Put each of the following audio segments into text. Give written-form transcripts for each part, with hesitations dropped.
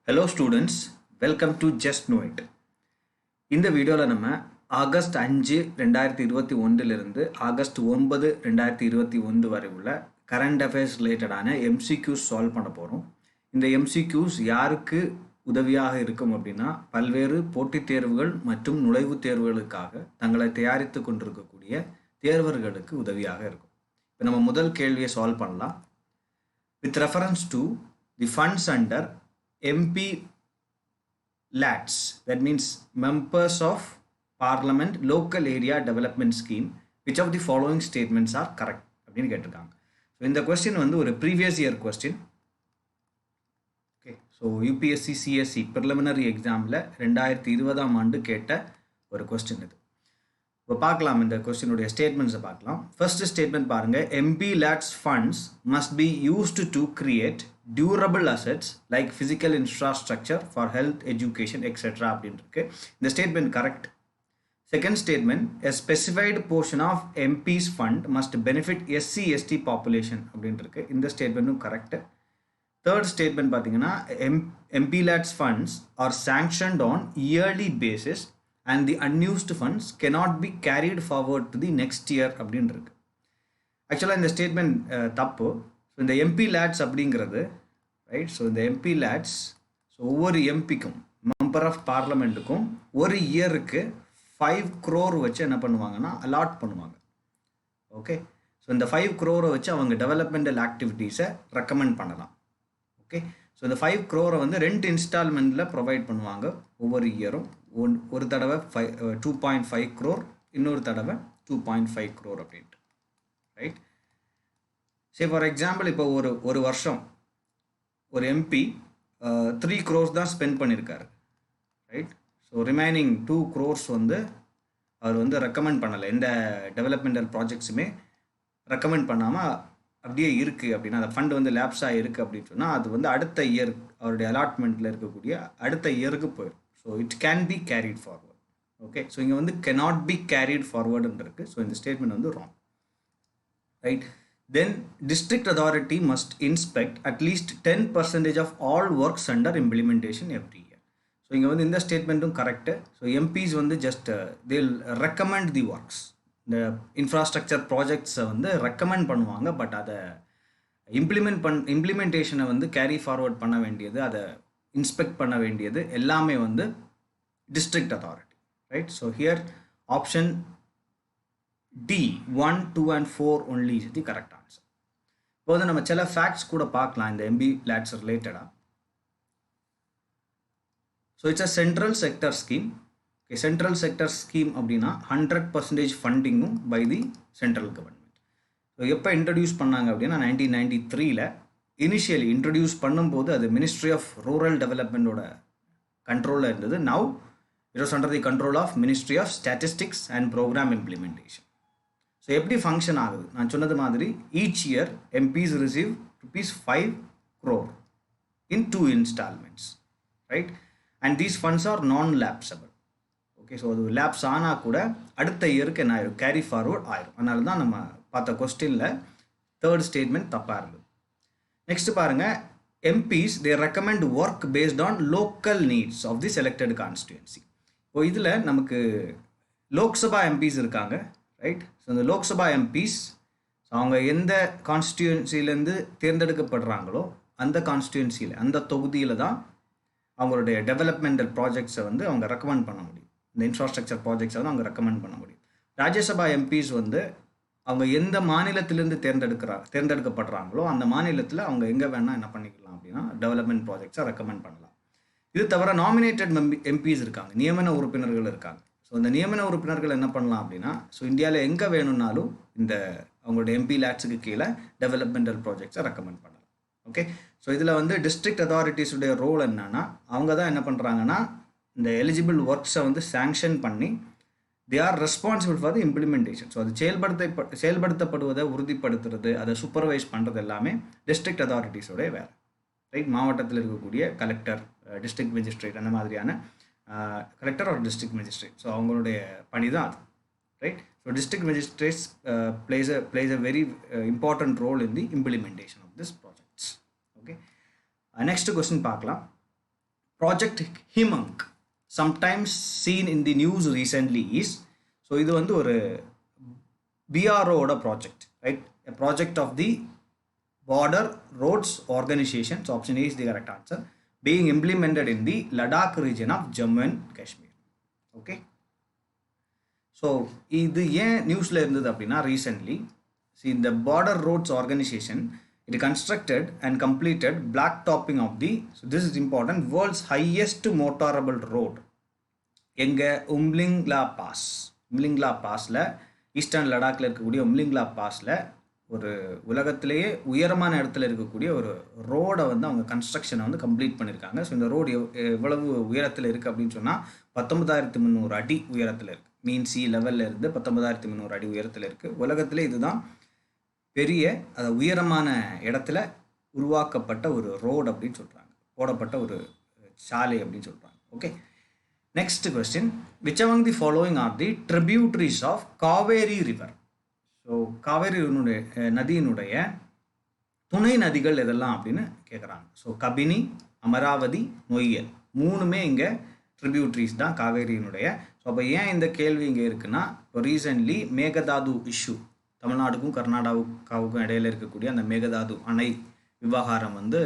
Hello students, welcome to Just Know It. இந்த வீடியோவில் நம்ம ஆகஸ்ட் 5 2021 இருந்து ஆகஸ்ட் 9 2021 வரை உள்ள கரண்ட் அஃபேர்ஸ் ரிலேட்டடான எம்சிக்யூஸ் சால்வ் பண்ண போகிறோம். இந்த எம்சிக்யூஸ் யாருக்கு உதவியாக இருக்கும் அப்படின்னா பல்வேறு போட்டித் தேர்வுகள் மற்றும் நுழைவுத் தேர்வுகளுக்காக தங்களை தயாரித்து கொண்டிருக்கக்கூடிய தேர்வர்களுக்கு உதவியாக இருக்கும். இப்போ நம்ம முதல் கேள்வியை சால்வ் பண்ணலாம். With reference to the funds under MP LATS, that means Members of Parliament Local Area Development Scheme, which of the following statements are correct? அப்படின்னு கேட்டிருக்காங்க. ஸோ இந்த கொஸ்டின் வந்து ஒரு previous year question. Okay, so UPSC CSC preliminary எக்ஸாமில் 2020ஆம் ஆண்டு கேட்ட ஒரு கொஸ்டின் இது. இப்போ பார்க்கலாம், இந்த கொஸ்டினுடைய ஸ்டேட்மெண்ட்ஸை பார்க்கலாம். ஃபர்ஸ்ட் ஸ்டேட்மெண்ட் பாருங்க, MP LATS funds must be used to create durable assets like physical infrastructure for health, education, etc. அப்படின்னு இருக்கு. இந்த statement correct. Second statement, a specified portion of MP's fund must benefit SC/ST population அப்படின்னு இருக்கு. இந்த ஸ்டேட்மெண்ட்டும் correct. Third statement பார்த்தீங்கன்னா, MP LATS funds are sanctioned on yearly basis and the unused funds cannot be carried forward to the next year அப்படின்னு இருக்கு. ஆக்சுவலாக இந்த statement தப்பு. So இந்த MP LATS அப்படிங்கிறது ரைட். ஸோ இந்த MP LATS ஸோ ஒவ்வொரு எம்பிக்கும் மெம்பர் ஆஃப் பார்லமெண்ட்டுக்கும் ஒரு இயருக்கு 5 crore வச்சு என்ன பண்ணுவாங்கன்னா அலாட் பண்ணுவாங்க. ஓகே, ஸோ இந்த 5 crore வச்சு அவங்க டெவலப்மெண்டல் ஆக்டிவிட்டீஸை ரெக்கமெண்ட் பண்ணலாம். ஓகே, ஸோ இந்த 5 crore வந்து 2 இன்ஸ்டால்மெண்ட்டில் ப்ரொவைட் பண்ணுவாங்க ஒவ்வொரு இயரும். ஒரு தடவை 2.5 crore, இன்னொரு தடவை 2.5 crore அப்படின்ட்டு ரைட். சரி, ஃபார் எக்ஸாம்பிள் இப்போ ஒரு வருஷம் ஒரு எம்பி 3 crores தான் ஸ்பெண்ட் பண்ணியிருக்காரு ரைட். ஸோ ரிமைனிங் 2 crores வந்து அவர் வந்து ரெக்கமெண்ட் பண்ணலை, எந்த டெவலப்மெண்டல் ப்ராஜெக்ட்ஸுமே ரெக்கமெண்ட் பண்ணாமல் அப்படியே இருக்குது அப்படின்னா அந்த ஃபண்ட் வந்து லேப்ஸாக இருக்குது அப்படின்னு சொன்னால் அது வந்து அடுத்த இயர் அவருடைய அலாட்மெண்ட்டில் இருக்கக்கூடிய அடுத்த இயருக்கு போயிடும். So it can be carried forward. Okay, so இங்கே வந்து cannot be carried forwardன்னு இருக்குது. ஸோ இந்த ஸ்டேட்மெண்ட் வந்து wrong right. Then district authority must inspect at least 10% of all works under implementation every year. So இங்கே வந்து இந்த ஸ்டேட்மெண்ட்டும் கரெக்டு. ஸோ எம்பிஸ் வந்து just they'll recommend the works, இந்த இன்ஃப்ராஸ்ட்ரக்சர் ப்ராஜெக்ட்ஸை வந்து recommend பண்ணுவாங்க. பட் அதை இம்ப்ளிமெண்டேஷனை வந்து கேரி ஃபார்வர்ட் பண்ண வேண்டியது, அதை இன்ஸ்பெக்ட் பண்ண வேண்டியது எல்லாமே வந்து district authority right. So here option D 1, 2 and 4 only is the correct answer. இப்போ வந்து நம்ம சில ஃபேக்ட்ஸ் கூட பார்க்கலாம் இந்த MP LATS ரிலேட்டடாக. So it's a central sector scheme. Okay, central sector scheme அப்படின்னா 100% ஃபண்டிங்கும் by the central government. So எப்போ இன்ட்ரடியூஸ் பண்ணாங்க அப்படின்னா 1993ல் இனிஷியலி இன்ட்ரடியூஸ் பண்ணும்போது அது மினிஸ்ட்ரி ஆஃப் ரூரல் டெவலப்மெண்ட்டோட கண்ட்ரோலில் இருந்தது. Now it was under the control of ministry of statistics and programme implementation. So எப்படி ஃபங்க்ஷன் ஆகுது, நான் சொன்னது மாதிரி each year MPs receive ₹5 crore in 2 installments right. And these funds are non lapsable. Okay, so அது lapse ஆனால் கூட அடுத்த இயருக்கு என்ன ஆயிரும், கேரி ஃபார்வர்ட் ஆயிரும். அதனால தான் நம்ம பார்த்த கொஸ்டினில் தேர்ட் ஸ்டேட்மெண்ட் தப்பாக இருந்தது. நெக்ஸ்ட் பாருங்க, MPs they recommend work based on local needs of the selected constituency. இப்போ இதில் நமக்கு லோக்சபா எம்பிஸ் இருக்காங்க ரைட். ஸோ இந்த லோக்சபா எம்பிஸ் அவங்க எந்த கான்ஸ்டியூன்சிலேருந்து தேர்ந்தெடுக்கப்படுறாங்களோ அந்த கான்ஸ்டியூன்சியில் அந்த தொகுதியில் தான் அவங்களுடைய டெவலப்மெண்டல் ப்ராஜெக்ட்ஸை வந்து அவங்க ரெக்கமெண்ட் பண்ண முடியும். இந்த இன்ஃப்ராஸ்ட்ரக்சர் ப்ராஜெக்ட்ஸை வந்து அவங்க ரெக்கமெண்ட் பண்ண முடியும். ராஜ்யசபா எம்பிஸ் வந்து அவங்க எந்த மாநிலத்திலேருந்து தேர்ந்தெடுக்கப்படுறாங்களோ அந்த மாநிலத்தில் அவங்க எங்கே வேணால் என்ன பண்ணிக்கலாம் அப்படின்னா டெவலப்மெண்ட் ப்ராஜெக்ட்ஸை ரெக்கமெண்ட் பண்ணலாம். இது தவிர நாமினேட்டட் எம்பிஸ் இருக்காங்க, நியமன உறுப்பினர்கள் இருக்காங்க. ஸோ இந்த நியமன உறுப்பினர்கள் என்ன பண்ணலாம் அப்படின்னா ஸோ இந்தியாவில் எங்கே வேணும்னாலும் இந்த அவங்களுடைய MP LATSக்கு கீழே டெவலப்மெண்டல் ப்ராஜெக்ட்ஸை ரெக்கமெண்ட் பண்ணலாம். ஓகே, ஸோ இதில் வந்து டிஸ்ட்ரிக்ட் அத்தாரிட்டிஸுடைய ரோல் என்னன்னா அவங்க தான் என்ன பண்ணுறாங்கன்னா இந்த எலிஜிபிள் ஒர்க்ஸை வந்து சேங்ஷன் பண்ணி they are responsible for the implementation. So அது செயல்படுத்தப்படுவதை உறுதிப்படுத்துறது, அதை சூப்பர்வைஸ் பண்ணுறது எல்லாமே டிஸ்ட்ரிக்ட் அத்தாரிட்டிஸோடைய வேலை ரைட். மாவட்டத்தில் இருக்கக்கூடிய கலெக்டர், டிஸ்ட்ரிக்ட் மேஜிஸ்ட்ரேட், அந்த மாதிரியான கலெக்டர் ஒரு டிஸ்ட்ரிக்ட் மேஜிஸ்ட்ரேட், ஸோ அவங்களுடைய பணி தான் அது right. So district magistrates plays a very important role in the implementation of this projects. Okay, next question பார்க்கலாம். Project Himank sometimes seen in the news recently is, so இது வந்து ஒரு பிஆர்ஓட project, right? A project of the Border Roads Organization, so option A is the correct answer, being implemented in the Ladakh region of Jammu and Kashmir. Okay, so இது ஏன் நியூஸில் இருந்தது அப்படின்னா, recently see the Border Roads Organization, it constructed and completed black topping of the, so this is important, world's highest motorable road எங்க Umlingla pass. Umlingla பாஸில் eastern லடாக்கில் இருக்கக்கூடிய உம்லிங்லா பாஸில் ஒரு உலகத்திலேயே உயரமான இடத்துல இருக்கக்கூடிய ஒரு ரோடை வந்து அவங்க கன்ஸ்ட்ரக்ஷனை வந்து கம்ப்ளீட் பண்ணியிருக்காங்க. ஸோ இந்த ரோடு எவ்வளவு உயரத்தில் இருக்குது அப்படின்னு சொன்னால் 19,300 அடி உயரத்தில் இருக்குது. மீன் சி லெவலில் இருந்து 19,300 அடி உயரத்தில் இருக்குது. உலகத்திலே இதுதான் பெரிய உயரமான இடத்துல உருவாக்கப்பட்ட ஒரு ரோடு அப்படின்னு சொல்கிறாங்க, போடப்பட்ட ஒரு சாலை அப்படின்னு சொல்கிறாங்க. Okay, next question, which among the following are the tributaries of Kaveri river? So Kaveri நதியினுடைய துணை நதிகள் எதெல்லாம் அப்படின்னு கேட்குறாங்க. ஸோ கபினி, அமராவதி, நொய்யல், மூணுமே இங்கே ட்ரிபியூட்ரிஸ் தான் காவேரியினுடைய. ஸோ அப்போ ஏன் இந்த கேள்வி இங்கே இருக்குன்னா, இப்போ ரீசென்ட்லி மேகதாது இஷ்யூ, தமிழ்நாடுக்கும் கர்நாடகாவுக்கும் இடையில இருக்கக்கூடிய அந்த மேகதாது அணை விவகாரம் வந்து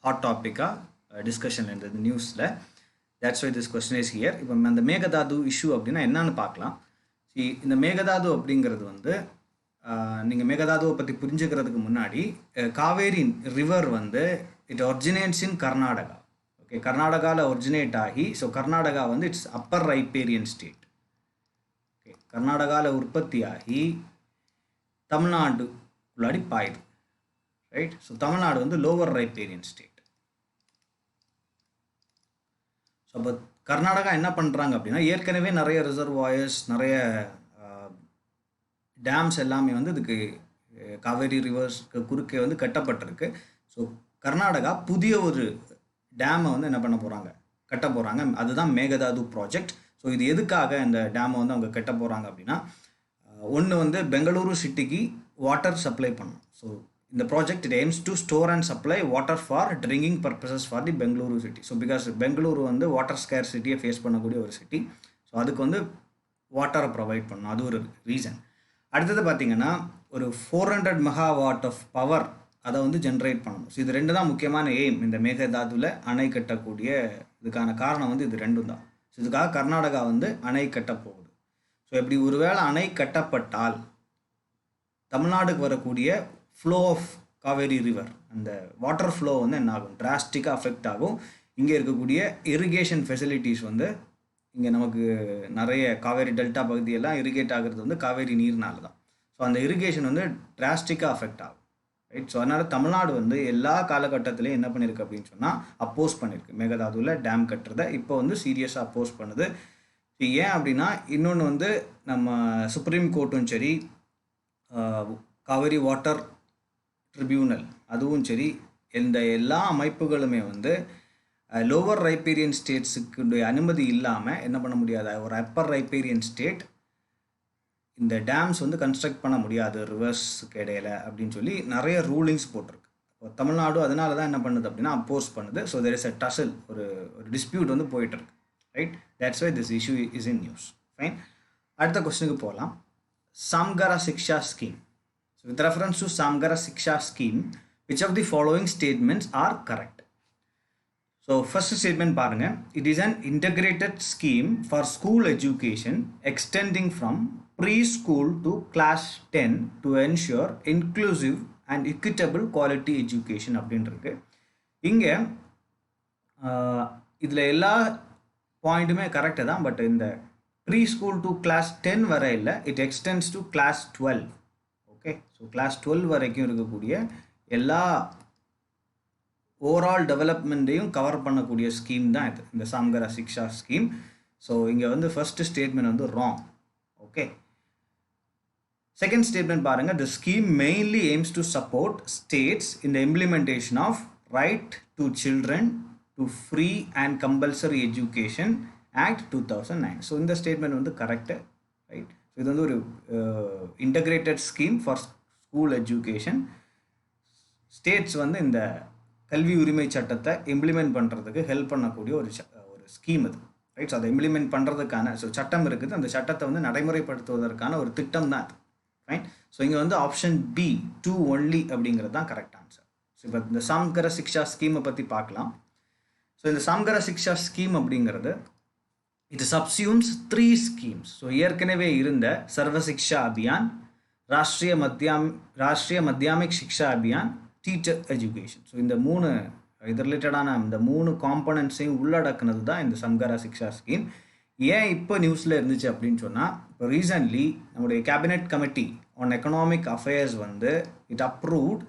ஹாட் டாப்பிக்காக டிஸ்கஷன் இருந்தது நியூஸில். That's why this question is here. இப்போ அந்த மேகதாது இஷ்யூ அப்படின்னா என்னன்னு பார்க்கலாம். இந்த மேகதாது அப்படிங்கிறது வந்து நீங்கள் மேகதாதுவை பற்றி புரிஞ்சுக்கிறதுக்கு முன்னாடி, காவேரி ரிவர் வந்து it originates in Karnataka. Okay, கர்நாடகாவில் ஒரிஜினேட் ஆகி, ஸோ கர்நாடகா வந்து it's upper riparian state. Okay, கர்நாடகாவில் உற்பத்தி ஆகி தமிழ்நாடுக்குள்ளாடி பாயுது, ரைட்? ஸோ தமிழ்நாடு வந்து லோவர் ரைப்பேரியன் ஸ்டேட். ஸோ அப்போ கர்நாடகா என்ன பண்ணுறாங்க அப்படின்னா, ஏற்கனவே நிறைய ரிசர்வாயர்ஸ், நிறைய டேம்ஸ் எல்லாமே வந்து இதுக்கு காவேரி ரிவர்ஸ்க்கு குறுக்கே வந்து கட்டப்பட்டிருக்கு. ஸோ கர்நாடகா புதிய ஒரு டேமை வந்து என்ன பண்ண போகிறாங்க, கட்ட போகிறாங்க. அதுதான் மேகதாது ப்ராஜெக்ட். ஸோ இது எதுக்காக இந்த டேமை வந்து அவங்க கட்ட போகிறாங்க அப்படின்னா, ஒன்று வந்து பெங்களூரு சிட்டிக்கு வாட்டர் சப்ளை பண்ணணும். ஸோ இந்த project it aims to store and supply water for drinking purposes for the Bengaluru city. So because Bengaluru வந்து வாட்டர் ஸ்கேர் சிட்டியை ஃபேஸ் பண்ணக்கூடிய ஒரு சிட்டி. ஸோ அதுக்கு வந்து வாட்டரை ப்ரொவைட் பண்ணணும், அது ஒரு ரீசன். அடுத்தது பார்த்திங்கன்னா, ஒரு 400 மெகாவாட் ஆஃப் பவர் அதை வந்து ஜென்ரேட் பண்ணணும். ஸோ இது ரெண்டு தான் முக்கியமான எய்ம் இந்த மேகதாதுவில் அணை கட்டக்கூடிய இதுக்கான காரணம் வந்து இது ரெண்டும் தான். ஸோ இதுக்காக கர்நாடகா வந்து அணை கட்ட போகுது. ஸோ இப்படி ஒருவேளை அணை கட்டப்பட்டால் தமிழ்நாடுக்கு வரக்கூடிய ஃப்ளோ ஆஃப் காவேரி ரிவர், அந்த வாட்டர் ஃப்ளோ வந்து என்ன ஆகும், டிராஸ்டிக்காக அஃபெக்ட் ஆகும். இங்கே இருக்கக்கூடிய இரிகேஷன் ஃபெசிலிட்டிஸ் வந்து, இங்கே நமக்கு நிறைய காவேரி டெல்டா பகுதியெல்லாம் இரிகேட் ஆகிறது வந்து காவேரி நீர்னால தான். ஸோ அந்த இரிகேஷன் வந்து டிராஸ்டிக்காக அஃபெக்ட் ஆகும், ரைட்? ஸோ அதனால் தமிழ்நாடு வந்து எல்லா காலகட்டத்திலையும் என்ன பண்ணியிருக்கு அப்படின்னு சொன்னால் அப்போஸ் பண்ணியிருக்கு மேகதாதுவில் டேம் கட்டுறதை. இப்போ வந்து சீரியஸாக அப்போஸ் பண்ணுது. ஏன் அப்படின்னா, இன்னொன்று வந்து நம்ம சுப்ரீம் கோர்ட்டும் சரி, காவேரி வாட்டர் ட்ரிபியூனல் அதுவும் சரி, இந்த எல்லா அமைப்புகளுமே வந்து லோவர் ரைப்பேரியன் ஸ்டேட்ஸுக்குடைய அனுமதி இல்லாமல் என்ன பண்ண முடியாது, ஒரு அப்பர் ரைப்பேரியன் ஸ்டேட் இந்த டேம்ஸ் வந்து கன்ஸ்ட்ரக்ட் பண்ண முடியாது ரிவர்ஸுக்கு இடையில அப்படின்னு சொல்லி நிறைய ரூலிங்ஸ் போட்டிருக்கு. இப்போ தமிழ்நாடு அதனால தான் என்ன பண்ணுது அப்படின்னா அப்போஸ் பண்ணுது. So there is a tussle, ஒரு டிஸ்பியூட் வந்து போயிட்டுருக்கு, right? That's why this issue is in news. Fine, அடுத்த கொஸ்டினுக்கு போகலாம். Samagra Shiksha scheme. So with reference to Samgara Shiksha scheme, which of the following statements are correct? So first statement பாருங்க, it is an integrated scheme for school education extending from preschool to class 10 to ensure inclusive and equitable quality education அப்படின்றது. இங்கே இதில் எல்லா பாயிண்ட்டுமே correct தான். But இந்த preschool to class 10 வரை இல்லை, it extends to class 12. Okay, so class 12 வரைக்கும் இருக்கக்கூடிய எல்லா ஓவரால் டெவலப்மெண்ட்டையும் கவர் பண்ணக்கூடிய ஸ்கீம் தான் இது, இந்த சாம்கரா சிக்ஷா ஸ்கீம். ஸோ இங்கே வந்து ஃபர்ஸ்ட் ஸ்டேட்மெண்ட் வந்து ராங். ஓகே, செகண்ட் ஸ்டேட்மெண்ட் பாருங்கள், the scheme mainly aims to support states in the implementation of right to children to free and compulsory education act 2009. So இந்த statement வந்து correct, right? So இது வந்து ஒரு integrated scheme for school education. States வந்து இந்த கல்வி உரிமை சட்டத்தை இம்ப்ளிமெண்ட் பண்ணுறதுக்கு ஹெல்ப் பண்ணக்கூடிய ஒரு ஸ்கீம் அது, ரைட். ஸோ அதை இம்ப்ளிமெண்ட் பண்ணுறதுக்கான சட்டம் இருக்குது, அந்த சட்டத்தை வந்து நடைமுறைப்படுத்துவதற்கான ஒரு திட்டம் தான் அது, ரைட். ஸோ இங்கே வந்து ஆப்ஷன் பி 2 ஒன்லி அப்படிங்கிறது தான் கரெக்ட் ஆன்சர். ஸோ இப்போ இந்த சம்கர சிக்ஷா ஸ்கீமை பற்றி பார்க்கலாம். ஸோ இந்த சம்கர சிக்ஷா ஸ்கீம் அப்படிங்கிறது இது சப்சியூம்ஸ் 3 ஸ்கீம்ஸ். ஸோ ஏற்கனவே இருந்த சர்வ சிக்ஷா அபியான், ராஷ்ட்ரிய மத்தியாமிக் சிக்ஷா அபியான், டீச்சர் எஜுகேஷன். ஸோ இந்த 3 இது ரிலேட்டடான இந்த 3 காம்பனன்ட்ஸையும் உள்ளடக்குனது தான் இந்த சம்கர சிக்ஷா ஸ்கீம். ஏன் இப்போ நியூஸில் இருந்துச்சு அப்படின்னு சொன்னால், இப்போ ரீசன்ட்லி நம்முடைய cabinet committee on economic affairs வந்து it approved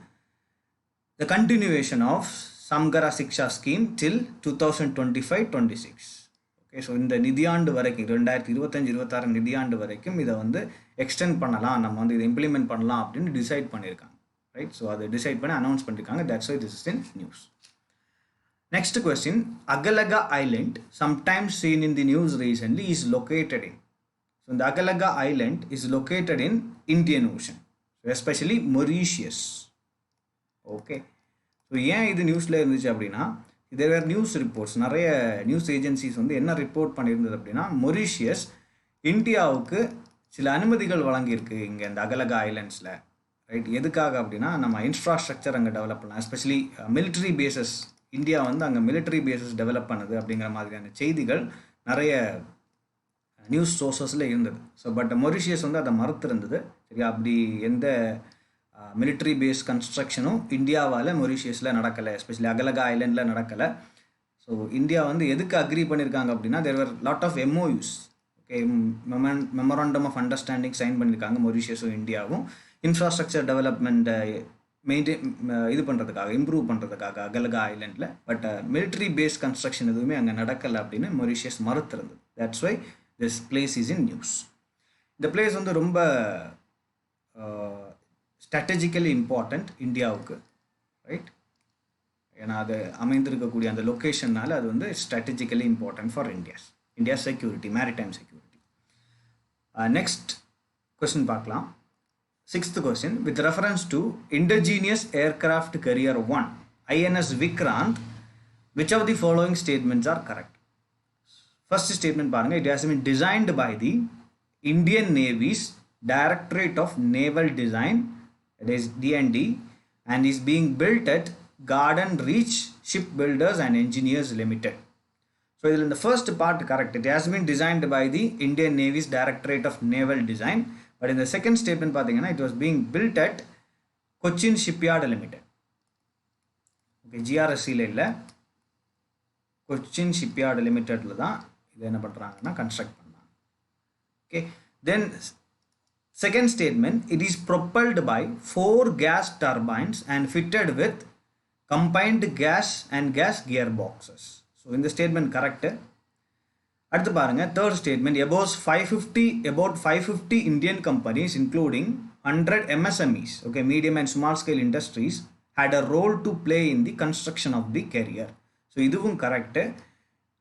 the continuation of Samagra Shiksha scheme till 2025-26. Okay, so இந்த நிதியாண்டு வரைக்கும் 2025-26 நிதியாண்டு வரைக்கும் இதை வந்து எக்ஸ்டெண்ட் பண்ணலாம், நம்ம வந்து இதை இம்ப்ளிமெண்ட் பண்ணலாம் அப்படின்னு டிசைட் பண்ணியிருக்காங்க, ரைட். ஸோ அதை டிசைட் பண்ணி அனௌன்ஸ் பண்ணியிருக்காங்க. That's why this is in news. Next question, Agalaga Island, sometimes seen in the news recently, is located in. So the Agalaga Island is located in Indian Ocean, so especially Mauritius. Okay. So ஏன் இது நியூஸில் இருந்துச்சு அப்படின்னா, there were news reports, நிறைய news agencies வந்து என்ன report பண்ணியிருந்தது அப்படின்னா, Mauritius இந்தியாவுக்கு சில அனுமதிகள் வழங்கியிருக்கு இங்கே இந்த அகலகா ஐலண்ட்ஸில், ரைட். எதுக்காக அப்படின்னா, நம்ம இன்ஃப்ராஸ்ட்ரக்சர் அங்கே டெவலப் பண்ணலாம், எஸ்பெஷலி மிலிட்ரி பேசஸ், இந்தியா வந்து அங்கே மிலிட்ரி பேசஸ் டெவலப் பண்ணுது அப்படிங்கிற மாதிரியான செய்திகள் நிறைய நியூஸ் சோர்ஸஸில் இருந்தது. ஸோ பட் மொரீஷியஸ் வந்து அதை மறுத்திருந்தது, சரியா. அப்படி எந்த மிலிட்ரி பேஸ் கன்ஸ்ட்ரக்ஷனும் இந்தியாவால் மொரீஷியஸில் நடக்கலை, எஸ்பெஷலி அகலகா ஐலண்டில் நடக்கலை. ஸோ இந்தியா வந்து எதுக்கு அக்ரி பண்ணியிருக்காங்க அப்படின்னா, there were lot of MOUs, okay, memorandum of understanding sign பண்ணியிருக்காங்க மொரீஷியஸும் இந்தியாவும், இன்ஃப்ராஸ்ட்ரக்சர் டெவலப்மெண்ட்டை இது பண்ணுறதுக்காக, இம்ப்ரூவ் பண்ணுறதுக்காக அகலகா ஐலண்டில். பட் மிலிட்ரி பேஸ் கன்ஸ்ட்ரக்ஷன் எதுவுமே அங்கே நடக்கலை அப்படின்னு மொரீஷியஸ் மறுத்திருந்தது. That's why this place is in news. இந்த பிளேஸ் வந்து ரொம்ப ஸ்ட்ராட்டஜிக்கலி இம்பார்ட்டண்ட் இந்தியாவுக்கு, ரைட். ஏன்னா அது அமைந்திருக்கக்கூடிய அந்த லொக்கேஷனால் அது வந்து strategically important for India security, maritime security. Next question பார்க்கலாம். 6th question, with reference to indigenous aircraft carrier 1 INS Vikrant, which of the following statements are correct? First statement பாருங்க, it has been designed by the Indian Navy's Directorate of Naval Design, that is DND, and is being built at Garden Reach Shipbuilders and Engineers Limited. So in the first part correct, it has been designed by the Indian Navy's Directorate of Naval Design. But in the second statement பார்த்தீங்கன்னா, it was being built at Cochin Shipyard Limited. Okay, GRSC இல்லை, Cochin shipyard லிமிட்டெடில் தான் இதை என்ன பண்ணுறாங்கன்னா construct பண்ணாங்க. Okay, then second statement, it is propelled by 4 gas turbines and fitted with combined gas and gas gearboxes. So in the statement correct. அடுத்து பாருங்க, third statement, about 550 Indian companies including 100 MSMEs, okay, medium and small scale industries, had a role to play in the construction of the carrier. So இதுவும் correct.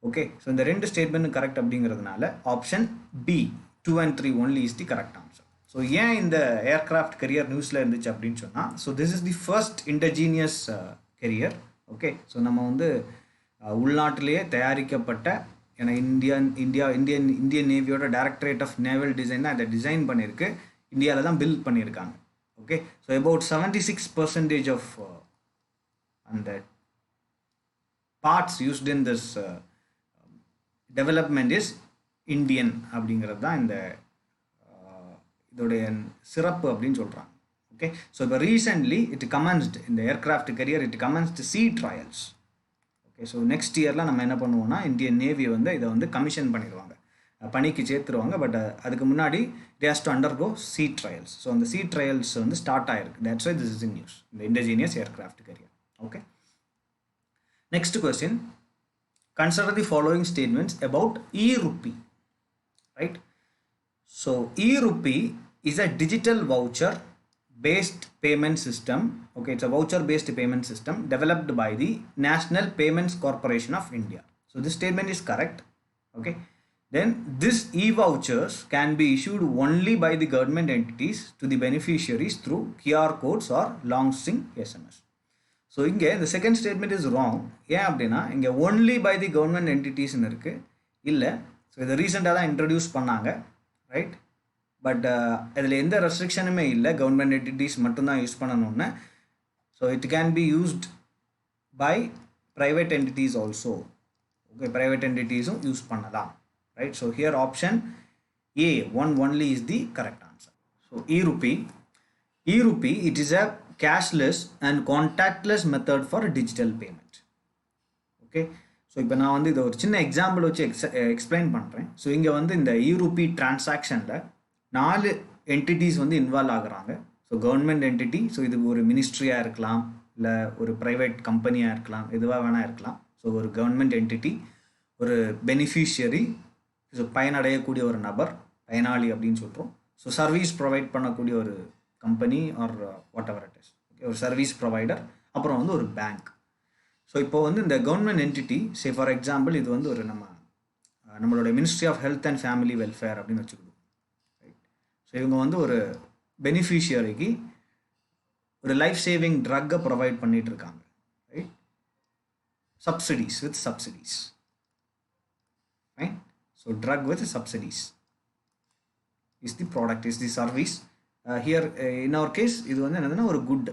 Okay, so இந்த ரெண்டு statement correct அப்படிங்கிறதுனால option B 2 and 3 only is the correct answer. So ஏன் இந்த aircraft carrier நியூஸில் இருந்துச்சு அப்படின்னு சொன்னால், so this is the first indigenous carrier. Okay, so நம்ம வந்து உள்நாட்டிலேயே தயாரிக்கப்பட்ட, ஏன்னா இந்தியன் நேவியோட டைரக்டரேட் ஆஃப் நேவல் டிசைன் தான் அதை டிசைன் பண்ணியிருக்கு, இந்தியாவில் தான் பில்ட் பண்ணியிருக்காங்க. ஓகே, ஸோ அபவுட் 76% ஆஃப் அந்த parts used in this development is Indian அப்படிங்கிறது தான் இந்த இதோடைய சிறப்பு அப்படின்னு சொல்கிறாங்க. ஓகே, ஸோ இப்போ ரீசெண்ட்லி இட் கமன்ஸ்ட் இந்த aircraft carrier, it commenced sea trials. Okay, so next இயரில் நம்ம என்ன பண்ணுவோம்னா, இந்தியன் நேவி வந்து இதை வந்து கமிஷன் பண்ணிடுவாங்க, பணிக்கு சேர்த்துருவாங்க. பட் அதுக்கு முன்னாடி it has to undergo sea trials. So அந்த sea trials வந்து ஸ்டார்ட் ஆகிருக்கு. That's why this is in news, இந்த indigenous aircraft carrier. Okay, next question, consider the following statements about e-rupee. Right, so e-rupee is a digital voucher based payment system. Okay, it's a voucher based payment system developed by the National Payments Corporation of India. So this statement is correct. Okay, then this e-vouchers can be issued only by the government entities to the beneficiaries through QR codes or long string SMS. So இங்கே இந்த second statement is wrong. ஏன் அப்படின்னா இங்கே only by the government என்டிட்டிஸ்ன்னு இருக்குது. இல்லை, so இதை ரீசெண்டாக தான் இன்ட்ரடியூஸ் பண்ணாங்க, ரைட்? பட் இதில் எந்த ரெஸ்ட்ரிக்ஷனுமே இல்லை, கவர்மெண்ட் என்டிட்டிஸ் மட்டும்தான் யூஸ் பண்ணணும்னு. So it can be used by private entities also. Okay, private என்டிட்டிஸும் யூஸ் பண்ணலாம், right? So here option A, one only is the correct answer. So e-rupee, it is a cashless and contactless method for digital payment. Okay, so இப்போ நான் வந்து இதை ஒரு சின்ன example வச்சு explain பண்ணுறேன். ஸோ இங்கே வந்து இந்த e-rupee டிரான்சாக்ஷனில் 4 என்டிட்டிஸ் வந்து இன்வால்வ் ஆகுறாங்க. ஸோ கவர்மெண்ட் என்டிட்டி, ஸோ இது ஒரு மினிஸ்ட்ரியாக இருக்கலாம், இல்லை ஒரு ப்ரைவேட் கம்பெனியாக இருக்கலாம், எதுவாக வேணால் இருக்கலாம். ஸோ ஒரு கவர்மெண்ட் என்டிட்டி, ஒரு பெனிஃபிஷியரி, ஸோ பயனடையக்கூடிய ஒரு நபர், பயனாளி அப்படின்னு சொல்கிறோம். ஸோ சர்வீஸ் ப்ரொவைட் பண்ணக்கூடிய ஒரு company or whatever it is. Okay, ஒரு சர்வீஸ் ப்ரொவைடர், அப்புறம் வந்து ஒரு பேங்க். ஸோ இப்போ வந்து இந்த government entity, say for example இது வந்து ஒரு நம்மளோட ministry of health and family welfare அப்படின்னு வச்சுக்கணும், ரைட்? ஸோ இவங்க வந்து ஒரு பெனிஃபிஷியரிக்கு ஒரு லைஃப் சேவிங் ட்ரக்கை ப்ரொவைட் பண்ணிட்டு இருக்காங்க, right? Subsidies, with subsidies, right? So drug with subsidies is the product, is the service. Here in our case இது வந்து என்னதுன்னா ஒரு good,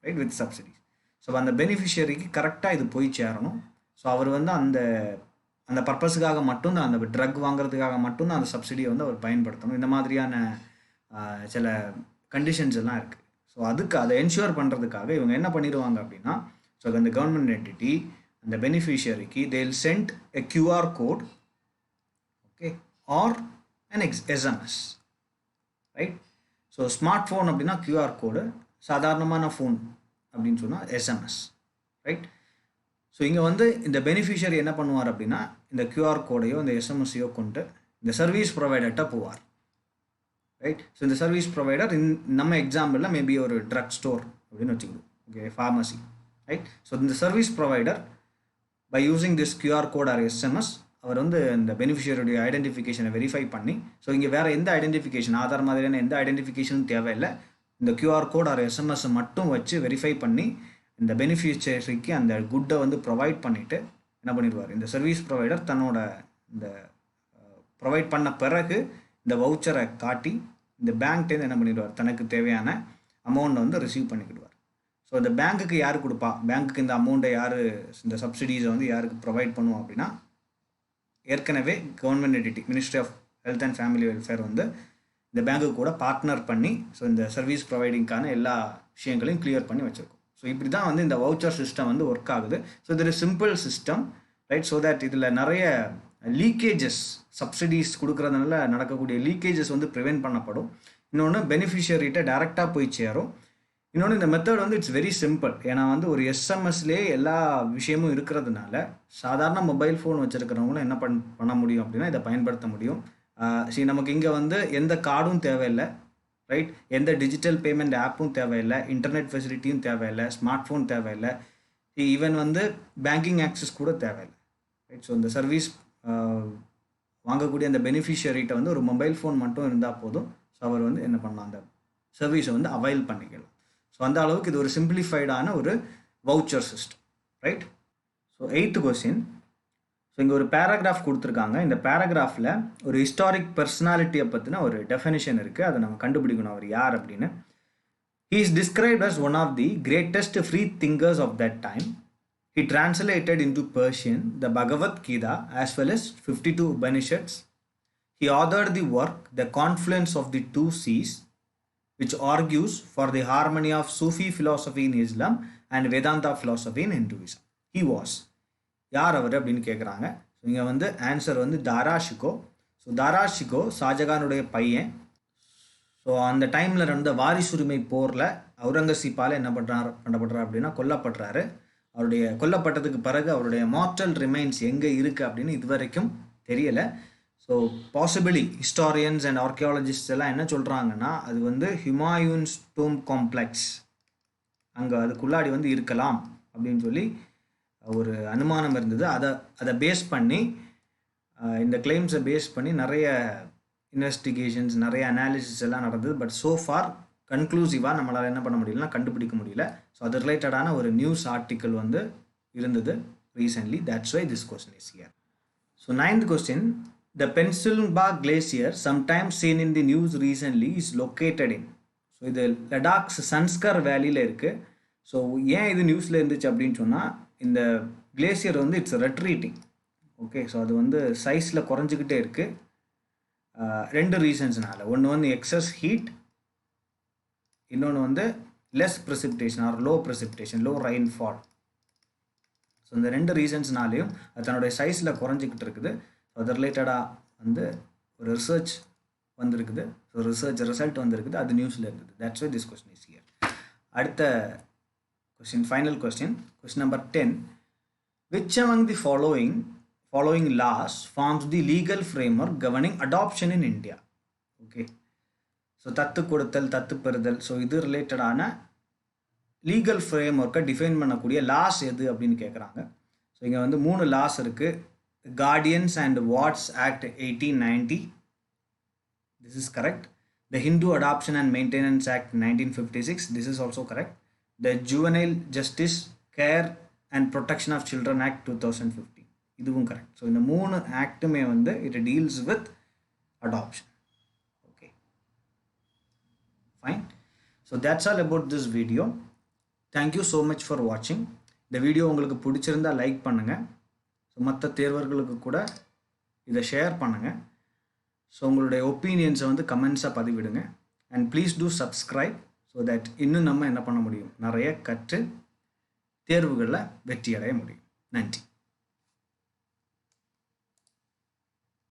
right, with subsidies. So அந்த பெனிஃபிஷியரிக்கு கரெக்டாக இது போய் சேரணும். ஸோ அவர் வந்து அந்த பர்பஸுக்காக மட்டும்தான், அந்த ட்ரக் வாங்குறதுக்காக மட்டும்தான் அந்த சப்சிடியை வந்து அவர் பயன்படுத்தணும். இந்த மாதிரியான சில கண்டிஷன்ஸ் எல்லாம் இருக்குது. ஸோ அதுக்கு அதை என்ஷூர் பண்ணுறதுக்காக இவங்க என்ன பண்ணிடுவாங்க அப்படின்னா, ஸோ அந்த கவர்மெண்ட் என்டிட்டி அந்த பெனிஃபிஷியரிக்கு they will send a QR code, okay, or an SMS, right? So smart phone அப்படின்னா QR கோடு, சாதாரணமான ஃபோன் அப்படின்னு சொன்னால் SMS, ரைட்? ஸோ இங்கே வந்து இந்த பெனிஃபிஷியரி என்ன பண்ணுவார் அப்படின்னா, இந்த QR கோடையோ இந்த எஸ்எம்எஸ்ஸையோ கொண்டு இந்த சர்வீஸ் ப்ரொவைடர்கிட்ட போவார், ரைட்? ஸோ இந்த சர்வீஸ் ப்ரொவைடர் நம்ம எக்ஸாம்பிளில் மேபி ஒரு ட்ரக் ஸ்டோர் அப்படின்னு வச்சுக்கணும், ஓகே, ஃபார்மசி, ரைட்? ஸோ இந்த service provider by using this QR code or SMS அவர் வந்து இந்த பெனிஃபிஷியருடைய ஐடென்டிஃபிகேஷனை வெரிஃபை பண்ணி, ஸோ இங்கே வேறு எந்த ஐடென்டிஃபிகேஷன், ஆதார் மாதிரியான எந்த ஐடென்டிஃபிகேஷனும் தேவையில்லை, இந்த QR கோட் ஆர் SMS மட்டும் வச்சு வெரிஃபை பண்ணி இந்த பெனிஃபிஷியரிக்கு அந்த குட்டை வந்து ப்ரொவைட் பண்ணிவிட்டு என்ன பண்ணிடுவார், இந்த சர்வீஸ் ப்ரொவைடர் தன்னோட இந்த ப்ரொவைட் பண்ண பிறகு இந்த வவுச்சரை காட்டி இந்த பேங்க்டேருந்து என்ன பண்ணிடுவார், தனக்கு தேவையான அமௌண்ட்டை வந்து ரிசீவ் பண்ணிக்கிடுவார். ஸோ இந்த பேங்க்குக்கு யார் கொடுப்பா, பேங்க்குக்கு இந்த அமௌண்ட்டை யார், இந்த சப்சிடிஸை வந்து யாருக்கு ப்ரொவைட் பண்ணுவோம் அப்படின்னா, ஏற்கனவே government entity ministry of health and family welfare வந்து இந்த பேங்க்கு கூட பார்ட்னர் பண்ணி ஸோ இந்த சர்வீஸ் ப்ரொவைடிங்கான எல்லா விஷயங்களையும் கிளியர் பண்ணி வச்சுருக்கோம். ஸோ இப்படி தான் வந்து இந்த வவுச்சர் சிஸ்டம் வந்து ஒர்க் ஆகுது. ஸோ இது ஒரு simple system, right? So that இதில் நிறைய லீக்கேஜஸ், சப்சிடிஸ் கொடுக்குறதுனால நடக்கக்கூடிய லீக்கேஜஸ் வந்து ப்ரிவென்ட் பண்ணப்படும். இன்னொன்று பெனிஃபிஷியரிட்ட டேரெக்டாக போய் சேரும். இன்னொன்று இந்த மெத்தட் வந்து இட்ஸ் வெரி சிம்பிள். ஏன்னா வந்து ஒரு எஸ்எம்எஸ்லேயே எல்லா விஷயமும் இருக்கிறதுனால சாதாரண மொபைல் ஃபோன் வச்சுருக்கிறவங்களும் என்ன பண்ண முடியும் அப்படின்னா இதை பயன்படுத்த முடியும். சரி, நமக்கு இங்கே வந்து எந்த கார்டும் தேவையில்லை, ரைட்? எந்த டிஜிட்டல் பேமெண்ட் ஆப்பும் தேவையில்லை, இன்டர்நெட் ஃபெசிலிட்டியும் தேவையில்லை, ஸ்மார்ட் ஃபோன் தேவையில்லை, ஈவன் வந்து பேங்கிங் ஆக்சஸ் கூட தேவையில்லை, ரைட்? ஸோ இந்த சர்வீஸ் வாங்கக்கூடிய அந்த பெனிஃபிஷியரிட்ட வந்து ஒரு மொபைல் ஃபோன் மட்டும் இருந்தால் போதும். ஸோ அவர் வந்து என்ன பண்ணலாம், அந்த சர்வீஸை வந்து அவைல் பண்ணிக்கலாம். ஸோ அந்த அளவுக்கு இது ஒரு சிம்பிளிஃபைடான ஒரு voucher system, right? So 8th question. So இங்கே ஒரு பேராகிராஃப் கொடுத்துருக்காங்க. இந்த பேராகிராஃபில் ஒரு ஹிஸ்டாரிக் பர்சனாலிட்டியை பற்றின ஒரு டெஃபினிஷன் இருக்குது. அதை நம்ம கண்டுபிடிக்கணும் அவர் யார் அப்படின்னு. He is described as one of the greatest free thinkers of that time. He translated into Persian the Bhagavad Gita as well as 52 Upanishads. He authored the work The Confluence of the Two Seas, which argues for the harmony of Sufi philosophy in Islam and Vedanta philosophy in Hinduism. He was. யார் அவர் அப்படின்னு கேட்குறாங்க. So இங்கே வந்து answer வந்து Dara Shikoh. So Dara Shikoh ஷாஜகானுடைய பையன். So அந்த டைமில் நடந்த வாரிசுரிமை போரில் அவுரங்கசீப்பால் என்ன பண்ணப்படுறார் அப்படின்னா கொல்லப்படுறாரு. அவருடைய கொல்லப்பட்டதுக்கு பிறகு அவருடைய மார்டல் ரிமைன்ஸ் எங்கே இருக்குது அப்படின்னு இது வரைக்கும் தெரியலை. So possibly historians and archaeologist எல்லாம் என்ன சொல்கிறாங்கன்னா அது வந்து ஹுமாயூன்ஸ் டூம் காம்ப்ளெக்ஸ், அங்கே அதுக்குள்ளாடி வந்து இருக்கலாம் அப்படின்னு சொல்லி ஒரு அனுமானம் இருந்தது. அதை பேஸ் பண்ணி இந்த கிளைம்ஸை பேஸ் பண்ணி நிறைய இன்வெஸ்டிகேஷன்ஸ், நிறைய அனாலிசிஸ் எல்லாம் நடந்தது. பட் ஸோ ஃபார் கன்க்ளூசிவாக நம்மளால் என்ன பண்ண முடியலன்னா கண்டுபிடிக்க முடியல. ஸோ அது ரிலேட்டடான ஒரு நியூஸ் ஆர்டிக்கல் வந்து இருந்தது recently. That's why this question is here. So 9th question, the Pensilbag Glacier sometimes seen in the news recently is located in. So இது லடாக்ஸ் சன்ஸ்கர் வேலியில் இருக்குது. ஸோ ஏன் இது நியூஸில் இருந்துச்சு அப்படின்னு சொன்னால், இந்த கிளேசியர் வந்து இட்ஸ் ரெட்ரீட்டிங். ஓகே, ஸோ அது வந்து சைஸில் குறைஞ்சிக்கிட்டே இருக்குது. 2 ரீசன்ஸ்னால. ஒன்று வந்து எக்ஸஸ் ஹீட், இன்னொன்று வந்து less precipitation or low precipitation, low rainfall. So இந்த 2 ரீசன்ஸ்னாலையும் அது தன்னுடைய சைஸில் குறைஞ்சிக்கிட்டு இருக்குது. ஸோ அது ரிலேட்டடாக வந்து ஒரு ரிசர்ச் வந்திருக்குது. ஸோ ரிசர்ச் ரிசல்ட் வந்திருக்குது, அது நியூஸில் இருக்குது. That's why this question is here. அடுத்த question, final question, question number 10. Which among the following laws forms the legal framework governing adoption in India? Okay, so தத்து கொடுத்தல், தத்து பெறுதல், ஸோ இது ரிலேட்டடான லீகல் ஃப்ரேம் ஒர்க்கை டிஃபைன் பண்ணக்கூடிய லாஸ் எது அப்படின்னு கேட்குறாங்க. ஸோ இங்கே வந்து 3 லாஸ் இருக்குது. Guardians and wards act 1890, this is correct. The Hindu adoption and maintenance act 1956, this is also correct. The juvenile justice care and protection of children act 2015, இதுவும் கரெக்ட். ஸோ இந்த 3 ஆக்டுமே வந்து it deals with adoption. Okay, fine. So that's all about this video. Thank you so much for வாட்சிங். இந்த video உங்களுக்கு பிடிச்சிருந்தால் like பண்ணுங்கள். ஸோ மற்ற தேர்வர்களுக்கு கூட இதை ஷேர் பண்ணுங்கள். ஸோ உங்களுடைய ஒப்பீனியன்ஸை வந்து கமெண்ட்ஸாக பதிவிடுங்க. And please do subscribe so that இன்னும் நம்ம என்ன பண்ண முடியும், நிறைய கற்று தேர்வுகளில் வெற்றி அடைய முடியும். நன்றி.